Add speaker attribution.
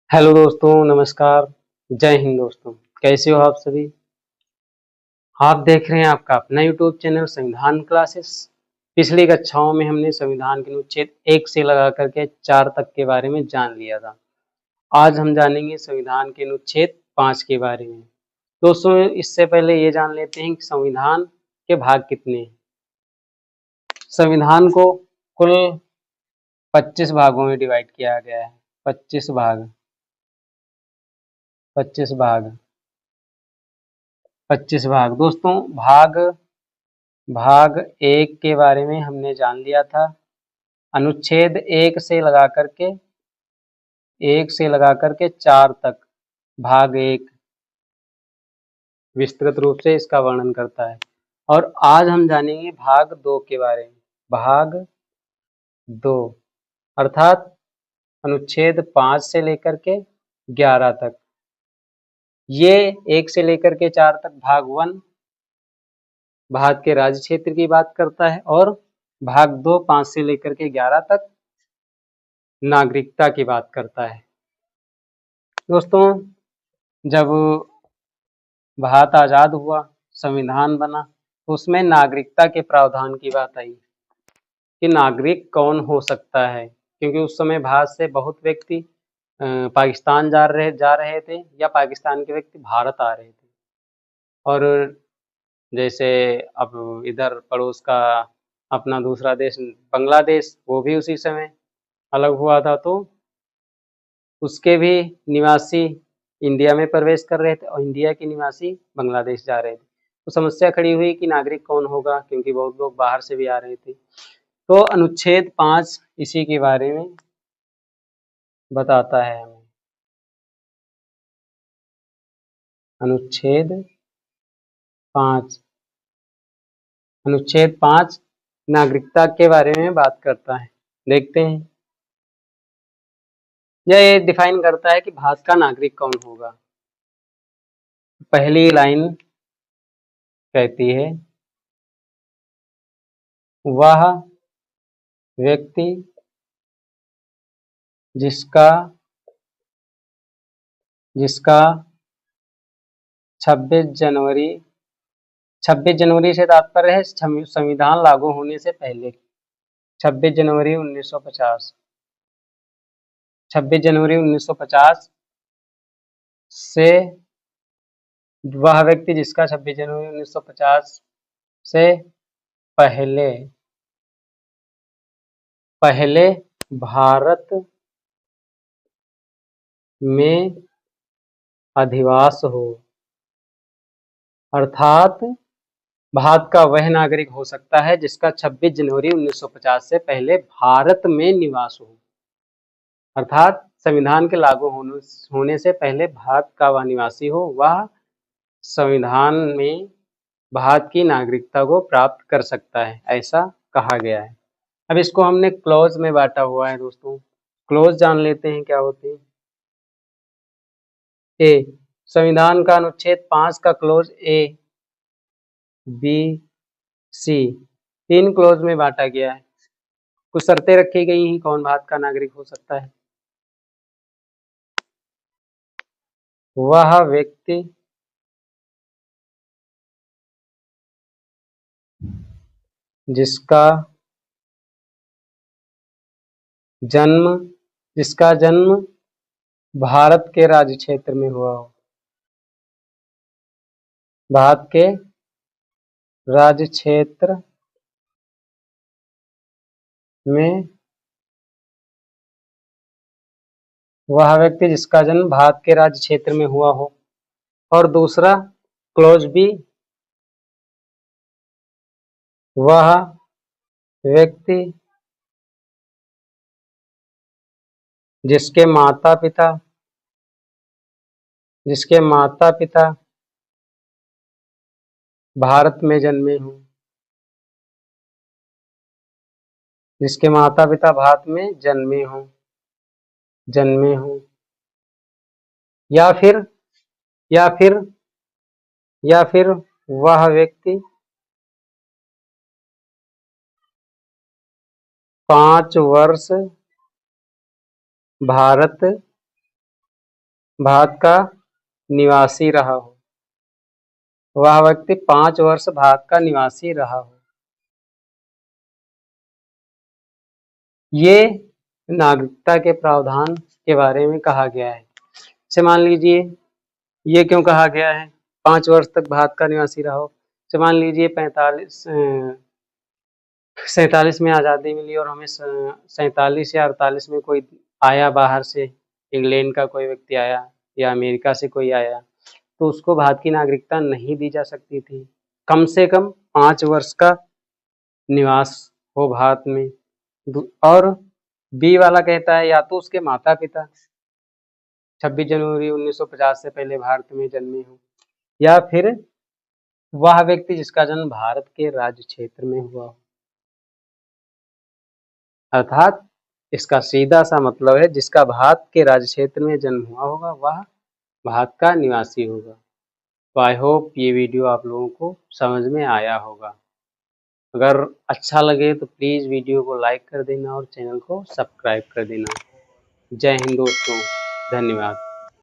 Speaker 1: Hello दोस्तों, नमस्कार। जय हिंद दोस्तों। कैसे हो आप सभी? आप देख रहे हैं आपका अपना यूट्यूब चैनल संविधान क्लासेस। पिछली कक्षाओं में हमने संविधान के अनुच्छेद 1 से लगा करके 4 तक के बारे में जान लिया था। आज हम जानेंगे संविधान के अनुच्छेद 5 के बारे में। दोस्तों, इससे पहले ये जान लेते हैं कि संविधान के भाग कितने हैं। संविधान को कुल 25 भागों में डिवाइड किया गया है। 25 भाग, 25 भाग, 25 भाग। दोस्तों, भाग 1 के बारे में हमने जान लिया था। अनुच्छेद 1 से लगा करके 4 तक भाग 1 विस्तृत रूप से इसका वर्णन करता है। और आज हम जानेंगे भाग 2 के बारे में। भाग 2 अर्थात अनुच्छेद 5 से लेकर के 11 तक। ये 1 से लेकर के 4 तक भाग 1 भारत के राज्य क्षेत्र की बात करता है, और भाग 2 5 से लेकर के 11 तक नागरिकता की बात करता है। दोस्तों, जब भारत आज़ाद हुआ, संविधान बना, तो उसमें नागरिकता के प्रावधान की बात आई कि नागरिक कौन हो सकता है, क्योंकि उस समय भारत से बहुत व्यक्ति पाकिस्तान जा रहे थे, या पाकिस्तान के व्यक्ति भारत आ रहे थे। और जैसे अब इधर पड़ोस का अपना दूसरा देश बांग्लादेश, वो भी उसी समय अलग हुआ था, तो उसके भी निवासी इंडिया में प्रवेश कर रहे थे और इंडिया के निवासी बांग्लादेश जा रहे थे। तो समस्या खड़ी हुई कि नागरिक कौन होगा, क्योंकि बहुत लोग बाहर से भी आ रहे थे। तो अनुच्छेद 5 इसी के बारे में बताता है हमें। अनुच्छेद 5 अनुच्छेद 5 नागरिकता के बारे में बात करता है। देखते हैं। यह ये डिफाइन करता है कि भारत का नागरिक कौन होगा। पहली लाइन कहती है, वह व्यक्ति जिसका 26 जनवरी से तात्पर्य है संविधान लागू होने से पहले। 26 जनवरी 1950, 26 जनवरी 1950 से, वह व्यक्ति जिसका 26 जनवरी 1950 से पहले पहले भारत में अधिवास हो, अर्थात भारत का वह नागरिक हो सकता है जिसका 26 जनवरी 1950 से पहले भारत में निवास हो, अर्थात संविधान के लागू होने से पहले भारत का वह निवासी हो, वह संविधान में भारत की नागरिकता को प्राप्त कर सकता है, ऐसा कहा गया है। अब इसको हमने क्लॉज में बांटा हुआ है। दोस्तों, क्लॉज जान लेते हैं क्या होते हैं। ए, संविधान का अनुच्छेद 5 का clause A, B, C, 3 clause में बांटा गया है। कुछ शर्तें रखी गई हैं कौन भारत का नागरिक हो सकता है। वह व्यक्ति जिसका जन्म भारत के राज्य क्षेत्र में हुआ हो, भारत के राज्य क्षेत्र में, वह व्यक्ति जिसका जन्म भारत के राज्य क्षेत्र में हुआ हो। और दूसरा क्लॉज बी, वह व्यक्ति जिसके माता पिता भारत में जन्मे हों, जिसके माता पिता भारत में जन्मे हों, या फिर या फिर या फिर वह व्यक्ति 5 वर्ष भारत भारत का निवासी रहा हो। वह व्यक्ति 5 वर्ष भारत का निवासी रहा हो। ये नागरिकता के प्रावधान के बारे में कहा गया है। जैसे मान लीजिए, ये क्यों कहा गया है 5 वर्ष तक भारत का निवासी रहा हो। जैसे मान लीजिए 47 में आज़ादी मिली और हमें 47 या 48 में कोई आया बाहर से, इंग्लैंड का कोई व्यक्ति आया या अमेरिका से कोई आया, तो उसको भारत की नागरिकता नहीं दी जा सकती थी। कम से कम 5 वर्ष का निवास हो भारत में। और बी वाला कहता है या तो उसके माता पिता 26 जनवरी 1950 से पहले भारत में जन्मे हों, या फिर वह व्यक्ति जिसका जन्म भारत के राज्य क्षेत्र में हुआ हो। अर्थात इसका सीधा सा मतलब है जिसका भारत के राज्य क्षेत्र में जन्म हुआ होगा वह भारत का निवासी होगा। तो आई होप ये वीडियो आप लोगों को समझ में आया होगा। अगर अच्छा लगे तो प्लीज़ वीडियो को लाइक कर देना और चैनल को सब्सक्राइब कर देना। जय हिंद दोस्तों, धन्यवाद।